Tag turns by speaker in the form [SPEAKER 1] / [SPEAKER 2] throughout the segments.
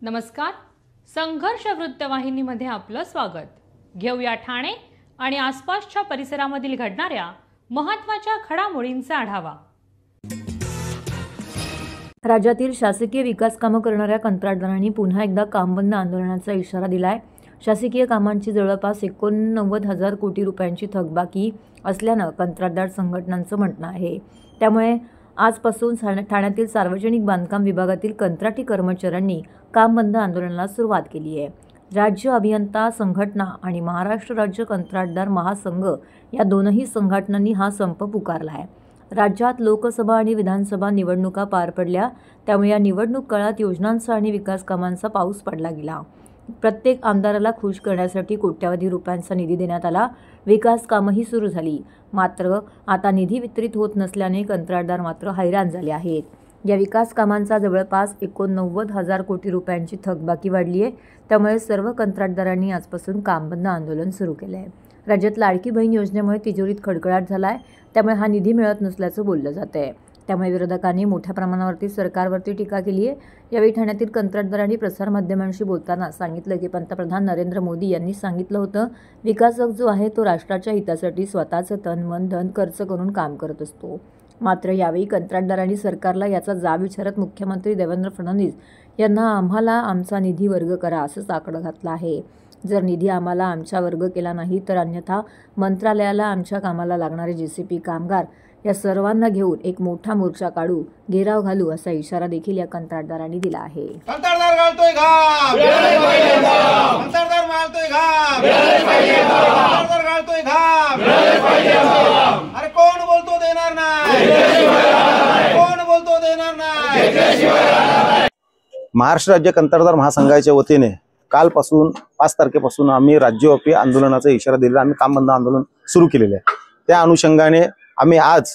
[SPEAKER 1] नमस्कार, संघर्ष वृत्तवाहिनीमध्ये आपलं स्वागत। घेऊया ठाणे आणि आसपासच्या परिसरामधील घडणाऱ्या महत्त्वाच्या घडामोडींचा आढावा।
[SPEAKER 2] राज्यातील शासकीय विकास कामं करणाऱ्या कंत्राटदारांनी पुन्हा एकदा कामबंद आंदोलनाचा इशारा दिलाय। शासकीय कामांची जवळपास 89,000 कोटी रुपयांची थकबाकी असल्यानं कंत्राटदार संघटनांचं म्हणणं आहे। त्यामुळे आजपासून ठाण्यातील सार्वजनिक बांधकाम विभागातील कंत्राटी कर्मचाऱ्यांनी कामबंद आंदोलनाला सुरुवात केली आहे। राज्य अभियंता संघटना आणि महाराष्ट्र राज्य कंत्राटदार महासंघ या दोनही संघटनांनी हा संप पुकारला आहे। राज्यात लोकसभा आणि विधानसभा निवडणुका पार पडल्या, त्यामुळे या निवडणूक काळात योजनांचा आणि विकास कामांचा पाऊस पडला गेला। प्रत्येक आमदाराला खुश करण्यासाठी कोट्यावधी रुपयांचा निधी देण्यात आला। विकास कामंही सुरू झाली, मात्र आता निधी वितरित होत नसल्याने कंत्राटदार मात्र हैराण झाले आहेत। या विकास कामांचा जवळपास 89,000 कोटी रुपयांची थकबाकी वाढली आहे। त्यामुळे सर्व कंत्राटदारांनी आजपासून कामबंद आंदोलन सुरू केले आहे। राज्यात लाडकी बहीण योजनेमुळे तिजोरीत खडखडाट झाला आहे, त्यामुळे हा निधी मिळत नसल्याचं बोललं जात आहे। त्यामुळे विरोधकांनी मोठ्या प्रमाणावरती सरकारवरती टीका केली आहे। यावेळी ठाण्यातील कंत्राटदारांनी प्रसारमाध्यमांशी बोलताना सांगितलं की पंतप्रधान नरेंद्र मोदी यांनी सांगितलं होतं, विकासक जो आहे तो राष्ट्राच्या हितासाठी स्वतःचं तन मन धन खर्च करून काम करत असतो। मात्र यावेळी कंत्राटदारांनी सरकारला याचा जाब विचारत मुख्यमंत्री देवेंद्र फडणवीस यांना आम्हाला आमचा निधी वर्ग करा असं साकडं घातलं आहे। जर निधी आम्हाला आमच्या वर्ग केला नाही तर अन्यथा मंत्रालयाला आमच्या कामाला लागणारे JCP कामगार या सर्वांना घेऊन एक मोठा मोर्चा काढू, घेराव घालू असा इशारा देखील या कंत्राटदारांनी दिला आहे।
[SPEAKER 3] कंत्राटदार घालतोय घाम, कंत्राटदार मारतोय घाम, कंत्राटदार घालतोय घाम। अरे कोण बोलतो देणार नाही, कोण बोलतो देणार नाही।
[SPEAKER 4] महाराष्ट्र राज्य कंत्राटदार महासंघाच्या वतीने कालपासून 5 तारखेपासून आम्ही राज्यव्यापी आंदोलनाचा इशारा दिलेला, आम्ही कामबंद आंदोलन सुरू केलेले आहे। त्या अनुषंगाने आम्ही आज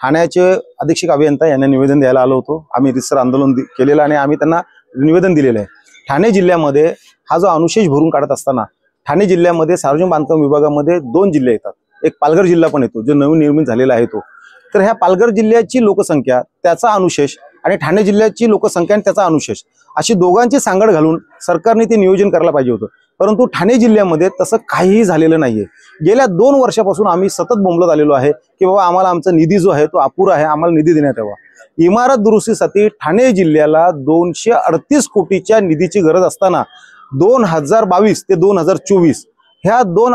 [SPEAKER 4] ठाण्याचे अधीक्षक अभियंता यांना निवेदन द्यायला आलो होतो। आम्ही रितसर आंदोलन केलेलं आणि आम्ही त्यांना निवेदन दिलेलं आहे। ठाणे जिल्ह्यामध्ये हा जो अनुशेष भरून काढत असताना ठाणे जिल्ह्यामध्ये सार्वजनिक बांधकाम विभागामध्ये 2 जिल्हे येतात, एक पालघर जिल्हा पण येतो जो नवीन निर्मित झालेला आहे तो। तर ह्या पालघर जिल्ह्याची लोकसंख्या त्याचा अनुशेष आणि ठाणे जिल्ह्याची लोकसंख्या आणि त्याचा अनुशेष अशी दोघांची सांगड घालून सरकारने ते नियोजन करायला पाहिजे होतं, परंतु ठाणे जिल्ह्यामध्ये तसं काहीही झालेलं नाहीये। गेल्या 2 वर्षापासून आम्ही सतत बोंबलत आलेलो आहे की बाबा आम्हाला आमचा निधी जो आहे तो अपुरा आहे, आम्हाला निधी देण्यात यावा। इमारत दुरुस्तीसाठी ठाणे जिल्ह्याला 238 कोटीच्या निधीची गरज असताना 2022 ते 2024 ह्या 2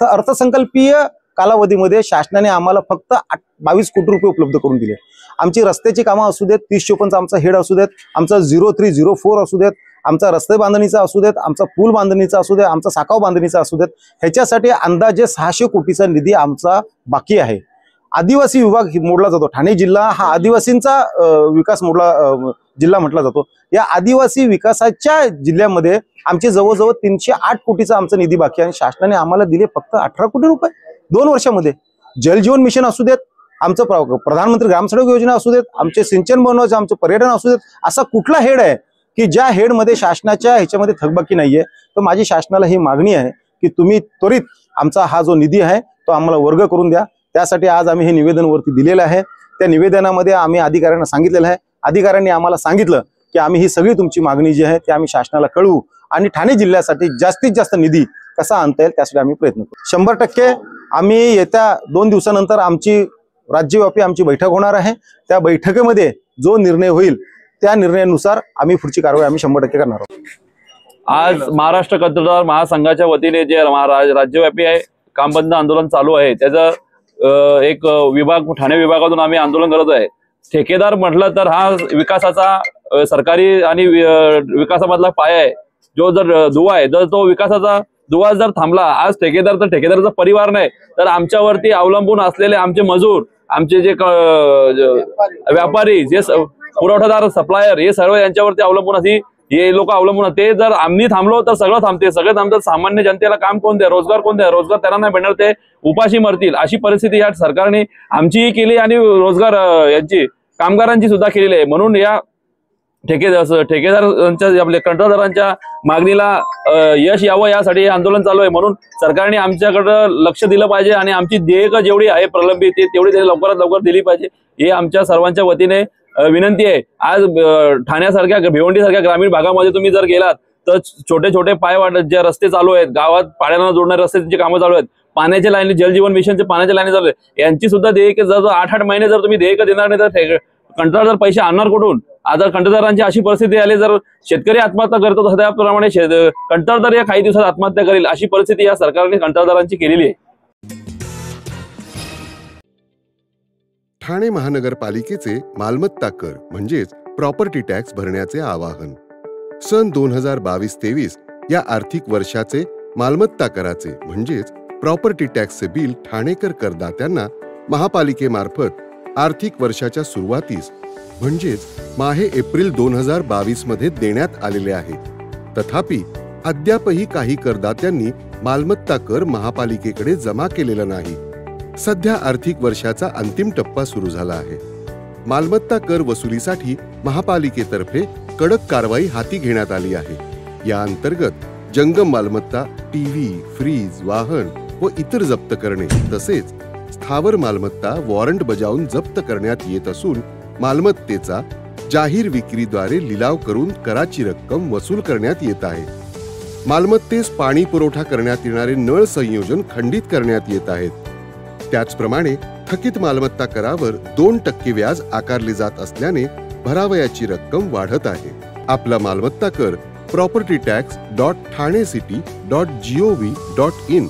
[SPEAKER 4] अर्थसंकल्पीय कालावधीमध्ये शासनाने आम्हाला फक्त 22 कोटी रुपये उपलब्ध करून दिले। आमची रस्त्याची कामं असू देत, 3054चा आमचा हेड असू देत, आमचा 0304 असू देत, आमचा रस्ते बांधणीचा असू देत, आमचा पूल बांधणीचा असू देत, आमचा साकाव बांधणीचा असू देत, ह्याच्यासाठी अंदाजे 600 कोटीचा निधी आमचा बाकी आहे। आदिवासी विभाग मोडला जातो, ठाणे जिल्हा हा आदिवासींचा विकास मोडला जिल्हा म्हटला जातो। या आदिवासी विकासाच्या जिल्ह्यामध्ये आमचे जवळजवळ 308 कोटीचा आमचा निधी बाकी आहे आणि शासनाने आम्हाला दिले फक्त 18 कोटी रुपये 2 वर्षामध्ये। जल जीवन मिशन असू देत, आमचं प्रधानमंत्री ग्राम सडक योजना असू देत, आमचे सिंचन बनवायचं, आमचं पर्यटन असू देत, असा कुठला हेड आहे की ज्या हेडमध्ये शासनाच्या ह्याच्यामध्ये थकबाकी नाहीये। तर माझी शासनाला ही मागणी आहे की तुम्ही त्वरित आमचा हा जो निधी आहे तो आम्हाला वर्ग करून द्या। त्यासाठी आज आम्ही हे निवेदन वरती दिलेलं आहे। त्या निवेदनामध्ये आम्ही अधिकाऱ्यांना सांगितलेलं आहे, अधिकाऱ्यांनी आम्हाला सांगितलं की आम्ही ही सगळी तुमची मागणी जी आहे ती आम्ही शासनाला कळवू आणि ठाणे जिल्ह्यासाठी जास्तीत जास्त निधी कसा आणता येईल त्यासाठी आम्ही प्रयत्न करू। 100% आम्ही येत्या 2 दिवसानंतर आमची राज्यव्यापी आमची बैठक होणार आहे। त्या बैठकीमध्ये जो निर्णय होईल त्या निर्णयानुसार आम्ही पुढची कारवाई आम्ही 100% करणार आहोत।
[SPEAKER 5] आज महाराष्ट्र कंत्राटदार महासंघाच्या वतीने जे राज्यव्यापी आहे कामबंद आंदोलन चालू आहे, त्याचं एक विभाग ठाणे विभागातून आम्ही आंदोलन करत आहे। ठेकेदार म्हटलं तर हा विकासाचा सरकारी आणि विकासामधला पाया आहे। जो जर दुवा आहे, जर तो विकासाचा दुवा जर थांबला, आज ठेकेदार तर ठेकेदाराचा परिवार नाही तर आमच्यावरती अवलंबून असलेले आमचे मजूर, आमचे जे व्यापारी, जे पुरवठादार, सप्लायर, हे सर्व यांच्यावरती अवलंबून अशी हे लोक अवलंबून, ते जर आम्ही थांबलो तर सगळं थांबते, सगळं थांबतात। सामान्य जनतेला काम कोण द्या, रोजगार कोण द्या, रोजगार त्यांना नाही भेटणार, ते उपाशी मरतील। अशी परिस्थिती या सरकारने आमचीही केली आणि रोजगार यांची कामगारांची सुद्धा केलेली आहे। म्हणून या ठेकेदारांच्या आपल्या कंत्राटदारांच्या मागणीला यश यावं यासाठी हे आंदोलन चालू आहे। म्हणून सरकारने आमच्याकडे लक्ष दिलं पाहिजे आणि आमची देयक जेवढी आहे प्रलंबित तेवढी त्यांनी लवकरात लवकर दिली पाहिजे, हे आमच्या सर्वांच्या वतीने विनंती आहे, आज ठाण्यासारख्या भिवंडीसारख्या ग्रामीण भागामध्ये तुम्ही जर गेलात तर छोटे छोटे पायवाट जे रस्ते चालू आहेत, गावात पाण्याला जोडणारे रस्त्याची कामं चालू आहेत, पाण्याच्या लाईनी, जलजीवन मिशनचे पाण्याच्या लाईनी चालू आहेत, यांची सुद्धा देयक जर 8-8 महिने जर तुम्ही देयक देणार नाही तर कंत्राटदार पैसे आणणार कुठून? आज कंत्राटदारांची अशी परिस्थिती आली, जर शेतकरी आत्महत्या करतो त्याप्रमाणे कंत्राटदार या काही दिवसात आत्महत्या करेल, अशी परिस्थिती या सरकारने कंत्राटदारांची केलेली आहे.
[SPEAKER 6] ठाणे महानगरपालिकेचे मालमत्ता कर म्हणजेच प्रॉपर्टी टॅक्स भरण्याचे आवाहन. सन 2022-23 या आर्थिक वर्षाचे मालमत्ता कराचे म्हणजेच प्रॉपर्टी टॅक्सचे बिल ठाणेकर करदात्यांना महापालिकेमार्फत आर्थिक वर्षाच्या सुरुवातीस म्हणजेच माहे एप्रिल 2022 मध्ये देण्यात आलेले आहे. तथापि अद्यापही काही करदात्यांनी मालमत्ता कर महापालिकेकडे जमा केलेला नाही. सध्या आर्थिक वर्षाचा अंतिम टप्पा सुरू झाला आहे. मालमत्ता कर वसुलीसाठी महापालिकेतर्फे कडक कारवाई हाती घेण्यात आली आहे. या अंतर्गत जंगम मालमत्ता, टीव्ही, फ्रीज, वाहन व इतर जप्त करणे तसेच स्थावर मालमत्ता वॉरंट बजावून जप्त करण्यात येत असून मालमत्तेचा जाहीर विक्रीद्वारे लिलाव करून कराची रक्कम वसूल करण्यात येत आहे. मालमत्तेस पाणी पुरवठा करण्यात येणारे नळ संयोजन खंडित करण्यात येत आहेत. त्याचप्रमाणे थकीत मालमत्ता करावर 2% व्याज आकारले जात असल्याने भरावयाची रक्कम वाढत आहे. आपला मालमत्ता कर propertytax.thanecity.gov.in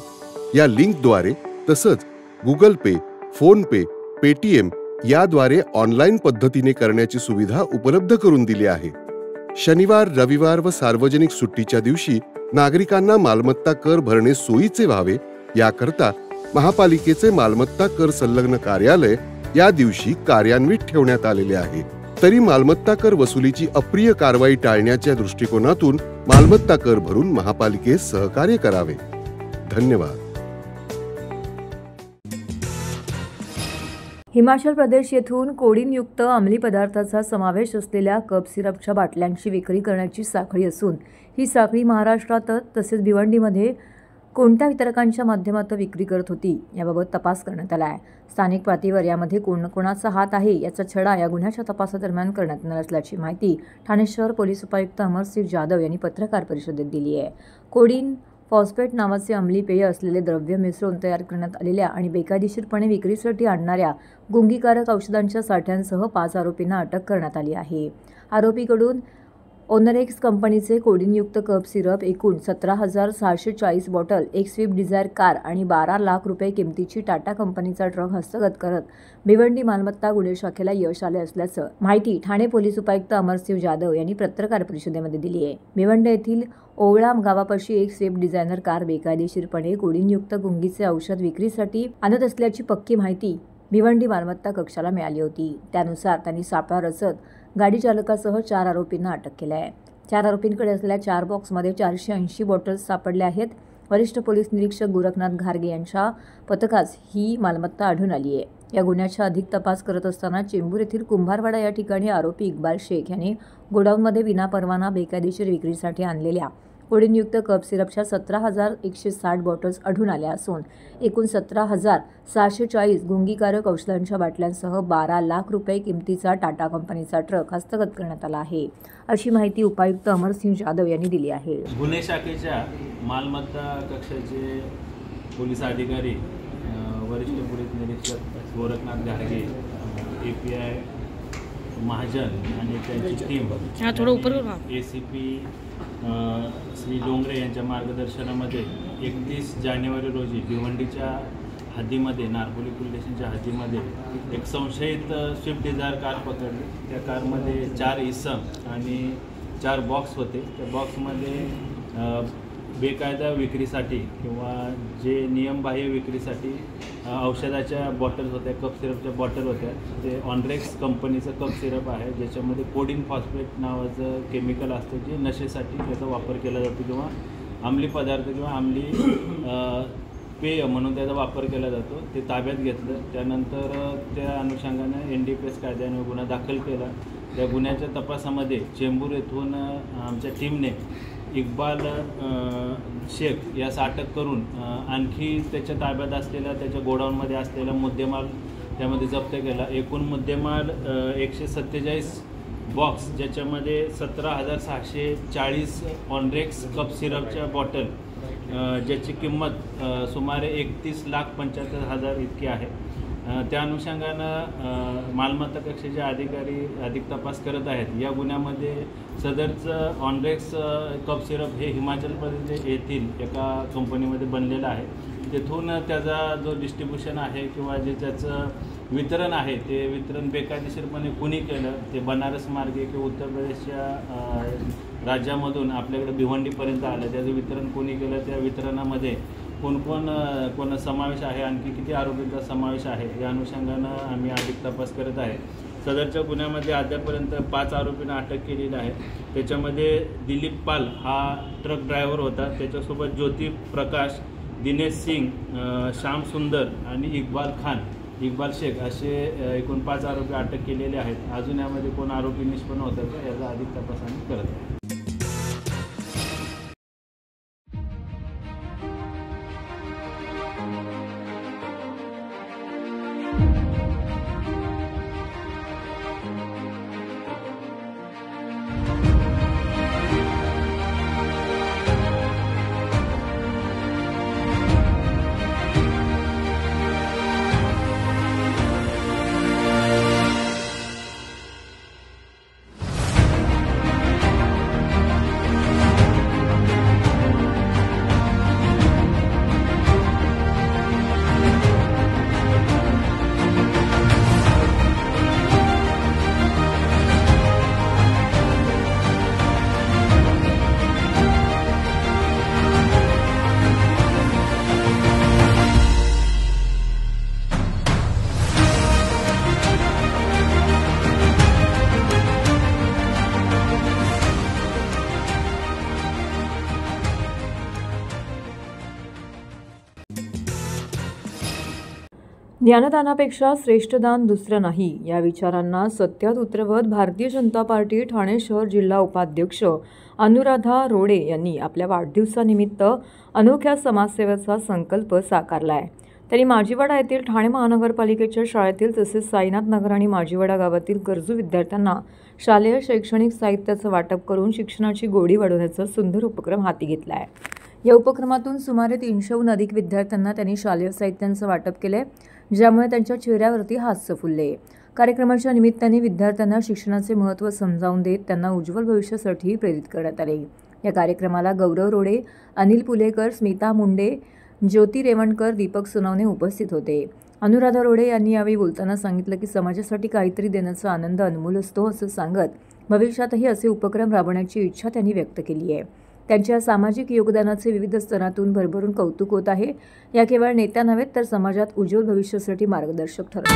[SPEAKER 6] या लिंकद्वारे तसंच गुगल पे, फोन पे, पेटीएम याद्वारे ऑनलाईन पद्धतीने करण्याची सुविधा उपलब्ध करून दिली आहे. शनिवार, रविवार व सार्वजनिक सुट्टीच्या दिवशी नागरिकांना मालमत्ता कर भरणे सोयीचे व्हावे याकरता महापालिकेचे मालमत्ता कर संलग्न कार्यालय या दिवशी कार्यान्वित ठेवण्यात आलेले आहे. तरी मालमत्ता कर वसुलीची अप्रिय कारवाई टाळण्याच्या दृष्टिकोनातून मालमत्ता कर भरून महापालिकेस सहकार्य करावे. धन्यवाद.
[SPEAKER 2] हिमाचल प्रदेश येथून कोडीनयुक्त अंमली पदार्थाचा समावेश असलेल्या कप सिरपच्या बाटल्यांची विक्री करण्याची साखळी असून ही साखळी महाराष्ट्रात तसेच भिवंडीमध्ये कोणत्या वितरकांच्या माध्यमातून विक्री करत होती याबाबत तपास करण्यात आला आहे. स्थानिक पातळीवर यामध्ये कोणाचा हात आहे याचा छडा या गुन्ह्याच्या तपासादरम्यान करण्यात येणार असल्याची माहिती ठाणे शहर पोलीस उपायुक्त अमरसिंह जाधव यांनी पत्रकार परिषदेत दिली आहे. कोडीन फॉस्फेट नावाचे अंमली पेय असलेले द्रव्य मिसळून तयार करण्यात आलेल्या आणि बेकायदेशीरपणे विक्रीसाठी आणणाऱ्या गुंगीकारक औषधांच्या साठ्यांसह 5 आरोपींना अटक करण्यात आली आहे. आरोपीकडून ओनरेक्स कंपनीचे कोडीनयुक्त कप सिरप एकूण 17,640 बॉटल, एक स्विफ्ट डिझायर कार आणि 12 लाख रुपये किमतीची टाटा कंपनीचा ट्रक हस्तगत करत भिवंडी मालमत्ता गुन्हे शाखेला यश आले असल्याचं माहिती ठाणे पोलीस उपायुक्त अमरसिंह जाधव यांनी पत्रकार परिषदेमध्ये दिली आहे. भिवंडी येथील ओवळा गावापाशी एक स्विफ्ट डिझायनर कार बेकायदेशीरपणे कोडीनयुक्त गुंगीचे औषध विक्रीसाठी आणत असल्याची पक्की माहिती भिवंडी मालमत्ता कक्षाला मिळाली होती. त्यानुसार त्यांनी सापळा रचत गाडी चालकासह 4 आरोपींना अटक केली आहे. 4 आरोपींकडे असलेल्या 4 बॉक्समध्ये 480 बॉटल्स सापडल्या आहेत. वरिष्ठ पोलीस निरीक्षक गोरखनाथ घारगे यांच्या पथकास ही मालमत्ता आढळून आली आहे. या गुन्ह्याचा अधिक तपास करत असताना चेंबूर येथील कुंभारवाडा या ठिकाणी आरोपी इक्बाल शेख याने गोडाऊनमध्ये विनापरवाना बेकायदेशीर विक्रीसाठी आणलेल्या कोडीनयुक्त कप सिरपच्या 17,160 बॉटल्स आढळून आल्या असून एकूण 17,640 गुंगीकारक औषधांच्या बाटल्यांसह 12 लाख रुपये किमतीचा टाटा कंपनीचा ट्रक हस्तगत करण्यात आला आहे, अशी माहिती उपायुक्त अमरसिंह जाधव यांनी दिली आहे.
[SPEAKER 7] गुन्हे शाखेच्या मालमत्ता कक्षाचे पोलीस अधिकारी वरिष्ठ पोलीस निरीक्षक गोरखनाथ घारगे, API महाजन आणि त्यांची टीम ACP श्री डोंगरे यांच्या मार्गदर्शनामध्ये 31 जानेवारी रोजी भिवंडीच्या हद्दीमध्ये नारपोली पोलीस स्टेशनच्या हद्दीमध्ये एक संशयित स्विफ्ट डिझायर कार पकडली. त्या कारमध्ये 4 इसम आणि 4 बॉक्स होते. त्या बॉक्समध्ये बेकायदा विक्रीसाठी किंवा जे नियमबाह्य विक्रीसाठी औषधाच्या बॉटल्स होत्या, कप सिरपच्या बॉटल होत्या. ते ऑनरेक्स कंपनीचं कप सिरप आहे, ज्याच्यामध्ये कोडीन फॉस्फेट नावाचं केमिकल असतं जे नशेसाठी त्याचा वापर केला जातो किंवा अंमली पदार्थ किंवा अंमली पेय म्हणून त्याचा वापर केला जातो. ते ताब्यात घेतलं. त्यानंतर त्या अनुषंगाने NDPS कायद्याने गुन्हा दाखल केला. त्या गुन्ह्याच्या तपासामध्ये चेंबूर येथून आमच्या टीमने इक्बाल शेख यास अटक करून आणखी त्याच्या ताब्यात असलेल्या त्याच्या गोडाऊनमध्ये असलेला मुद्देमाल त्यामध्ये जप्त केला। एकूण मुद्देमाल 147 बॉक्स, ज्याच्यामध्ये 17,640 ऑनरेक्स कप सिरपच्या बॉटल, ज्याची किंमत सुमारे 31,75,000 इतकी आहे। त्या अनुषंगानं मालमत्ता कक्षाचे अधिकारी अधिक तपास करत आहेत। या गुन्ह्यामध्ये सदरचं ऑनरेक्स कप सिरप हे हिमाचल प्रदेश येथील एका कंपनीमध्ये बनलेलं आहे। तेथून त्याचा जो डिस्ट्रीब्युशन आहे किंवा जे त्याचं वितरण आहे ते वितरण बेकायदेशीरपणे कुणी केलं, ते बनारस मार्गे किंवा उत्तर प्रदेशच्या राज्यामधून आपल्याकडे भिवंडीपर्यंत आलं, त्याचं वितरण कोणी केलं, त्या वितरणामध्ये कोण समावेश आहे, आणखी किती आरोपींचा समावेश आहे, या अनुषंगानं आम्ही अधिक तपास करत आहे। सदरच्या गुन्ह्यामध्ये अद्यापर्यंत 5 आरोपींना अटक केलेली आहे। त्याच्यामध्ये दिलीप पाल हा ट्रक ड्रायव्हर होता, त्याच्यासोबत ज्योती प्रकाश, दिनेश सिंग, श्याम सुंदर आणि इक्बाल शेख असे एकूण 5 आरोपी अटक केलेले आहेत। अजून यामध्ये कोण आरोपी निष्पन्न होतात का याचा अधिक तपास आम्ही करत आहे।
[SPEAKER 2] ज्ञानदानापेक्षा श्रेष्ठ दान दुसरं नाही या विचारांना सत्यात उतरवत भारतीय जनता पार्टी ठाणे शहर जिल्हा उपाध्यक्ष अनुराधा रोडे यांनी आपल्या वाढदिवसानिमित्त अनोख्या समाजसेवेचा संकल्प साकारला आहे। त्यांनी माजीवाडा येथील ठाणे महानगरपालिकेच्या शाळेतील तसेच साईनाथ नगर आणि माजीवाडा गावातील गरजू विद्यार्थ्यांना शालेय शैक्षणिक साहित्याचं वाटप करून शिक्षणाची गोडी वाढवण्याचा सुंदर उपक्रम हाती घेतला आहे। या उपक्रमातून सुमारे 300हून अधिक विद्यार्थ्यांना त्यांनी शालेय साहित्यांचं वाटप केले, ज्यामुळे त्यांच्या चेहऱ्यावरती हास्य फुलले। कार्यक्रमाच्या निमित्ताने विद्यार्थ्यांना शिक्षणाचे महत्त्व समजावून देत त्यांना उज्ज्वल भविष्यासाठी प्रेरित करण्यात आले। या कार्यक्रमाला गौरव रोडे, अनिल पुलेकर, स्मिता मुंडे, ज्योती रेवणकर, दीपक सोनवणे उपस्थित होते। अनुराधा रोडे यांनी यावेळी बोलताना सांगितलं की समाजासाठी काहीतरी देण्याचा आनंद अनमोल असतो असं सांगत भविष्यातही असे उपक्रम राबवण्याची इच्छा त्यांनी व्यक्त केली आहे। त्यांच्या सामाजिक योगदानाचे विविध स्तरातून भरभरून कौतुक होत आहे। या केवळ नेत्या नव्हेत तर समाजात उज्ज्वल भविष्यासाठी मार्गदर्शक ठरतात।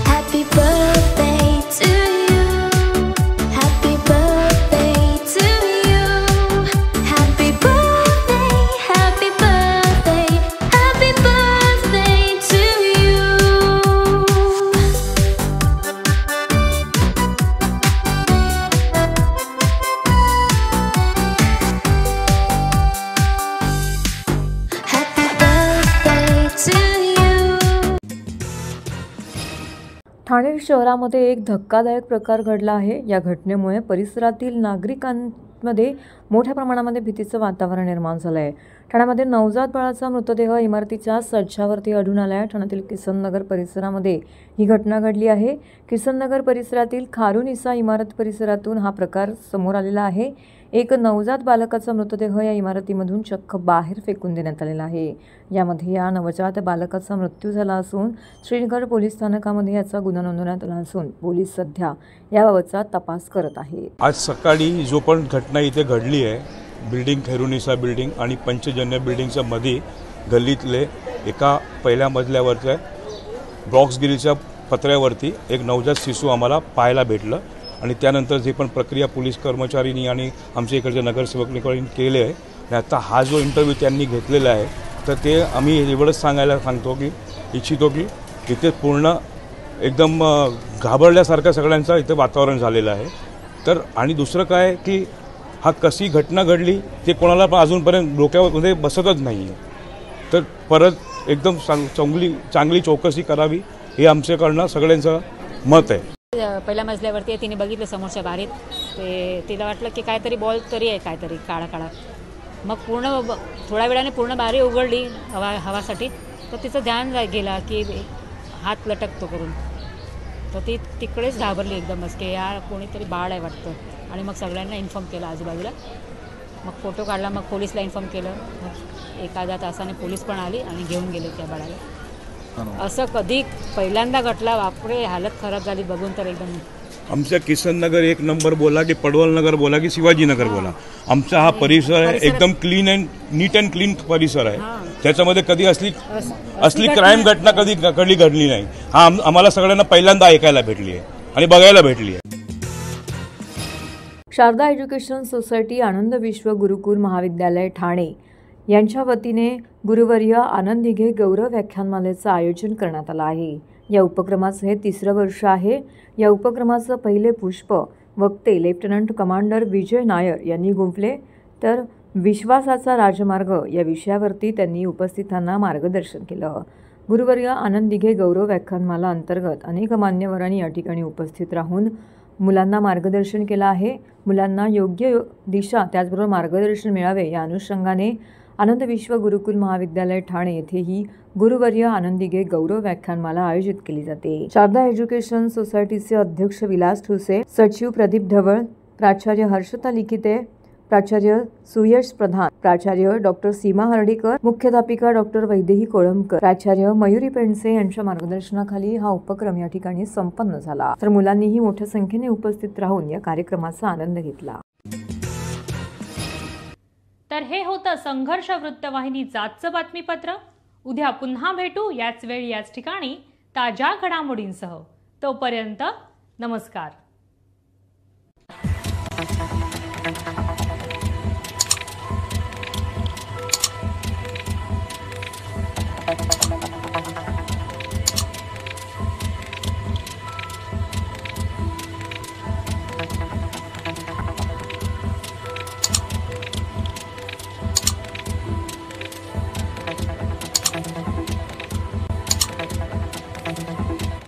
[SPEAKER 8] Happy birthday to you. Happy birthday to you. Happy birthday, happy birthday, happy birthday to you. Happy birthday to you.
[SPEAKER 2] Thane शहरामध्ये एक धक्कादायक प्रकार घडला आहे। या घटनेमुळे परिसरातील नागरिकांमध्ये मोठ्या प्रमाणामध्ये भीतीचं वातावरण निर्माण झालं आहे। ठाण्यामध्ये नवजात बाळाचा मृतदेह इमारतीच्या सज्जावरती आढळून आला आहे। ठाण्यातील किसननगर परिसरामध्ये ही घटना घडली आहे। किसननगर परिसरातील खारुनिसा इमारत परिसरातून हा प्रकार समोर आलेला आहे। एक नवजात बालकाचा मृतदेह या इमारतीमधून चक्क बाहेर फेकून देण्यात आलेला आहे। यामध्ये या नवजात बालकाचा मृत्यू झाला असून श्रीनगर पोलीस स्थानकामध्ये याचा गुन्हा नोंदवण्यात आला असून पोलीस सध्या याबाबतचा तपास करत आहेत।
[SPEAKER 9] आज सकाळी जो पण घटना इथे घडली आहे, बिल्डिंग खैरुनिसा बिल्डिंग आणि पंचजन्य बिल्डिंगच्या मध्ये गल्लीतले एका पहिल्या मजल्यावरच्या ब्रॉक्सगिरीच्या पत्र्यावरती एक नवजात शिशू आम्हाला पाहायला भेटलं आणि त्यानंतर जे पण प्रक्रिया पोलीस कर्मचाऱ्यांनी आणि आमच्या इकडच्या नगरसेवकांनी केले आहे आणि आता हा जो इंटरव्ह्यू त्यांनी घेतलेला आहे तर ते आम्ही एवढंच सांगायला इच्छितो की इथे पूर्ण एकदम घाबरल्यासारखं सगळ्यांचं इथे वातावरण झालेलं आहे। तर आणि दुसरं काय की हा कशी घटना घडली ते कोणाला पण अजूनपर्यंत डोक्यामध्ये बसतच नाही आहे। तर परत एकदम चांगली चौकशी करावी हे आमच्याकडनं सगळ्यांचं मत आहे.
[SPEAKER 10] पहिल्या मजल्यावरती आहे, तिने बघितलं समोरच्या बारीत, ते तिला वाटलं की काहीतरी बॉल तरी आहे, काहीतरी काळा काळा. मग थोड्या वेळाने पूर्ण बारी उघडली हवासाठी, तर तिचं ध्यान गेला की हात लटकतो करून, तर ती तिकडेच घाबरली एकदमच की या कोणीतरी बाळ आहे वाटतं. आणि मग सगळ्यांना इन्फॉर्म केलं आजूबाजूला. मग फोटो काढला, मग पोलीसला इन्फॉर्म केलं. मग एखाद्या तासाने पोलीस पण आली आणि घेऊन गेले त्या बाळाला. असं कधी पहिल्यांदा घटला, बापरे, हालत खराब झाली बघून तर एकदम.
[SPEAKER 9] आमच्या किसन नगर 1 नंबर बोला की पडवल नगर बोला की शिवाजीनगर बोला, आमचा हा परिसर एकदम clean and neat and clean परिसर आहे. त्याच्यामध्ये कधी असली क्राईम घटना कधी घडली नाही. हा आम्हाला सगळ्यांना पहिल्यांदा ऐकायला भेटली आहे आणि बघायला भेटली आहे.
[SPEAKER 2] शारदा एज्युकेशन सोसायटी आनंद विश्व गुरुकुल महाविद्यालय ठाणे यांच्या वतीने गुरुवर्य आनंद दिघे गौरव व्याख्यानमालेचं आयोजन करण्यात आलं आहे. या उपक्रमाचं हे 3रं वर्ष आहे. या उपक्रमाचं पहिले पुष्प वक्ते लेफ्टनंट कमांडर विजय नायर यांनी गुंफले, तर विश्वासाचा राजमार्ग या विषयावरती त्यांनी उपस्थितांना मार्गदर्शन केलं. गुरुवर्य आनंद दिघे गौरव व्याख्यानमाला अंतर्गत अनेक मान्यवरांनी या ठिकाणी उपस्थित राहून मुलांना मार्गदर्शन केलं आहे. मुलांना योग्य दिशा त्याचबरोबर मार्गदर्शन मिळावे या अनुषंगाने आनंद विश्व गुरुकुल महाविद्यालय ठाणे येथे ही गुरुवर्य आनंद दिघे गौरव व्याख्यानमाला आयोजित केली जाते. शारदा एज्युकेशन सोसायटीचे अध्यक्ष विलास ठुसे, सचिव प्रदीप ढवळ, प्राचार्य हर्षता लिखिते, प्राचार्य सुयश प्रधान, प्राचार्य डॉक्टर सीमा हर्डीकर, मुख्याध्यापिका डॉक्टर वैदेही कोळंबकर, प्राचार्य मयुरी पेंडसे यांच्या मार्गदर्शनाखाली हा उपक्रम या ठिकाणी संपन्न झाला. तर मुलांनीही मोठ्या संख्येने उपस्थित राहून या कार्यक्रमाचा आनंद घेतला.
[SPEAKER 1] तर हे होतं संघर्ष वृत्तवाहिनीचं आजचं बातमीपत्र. उद्या पुन्हा भेटू याच वेळी याच ठिकाणी ताज्या घडामोडींसह. तोपर्यंत नमस्कार.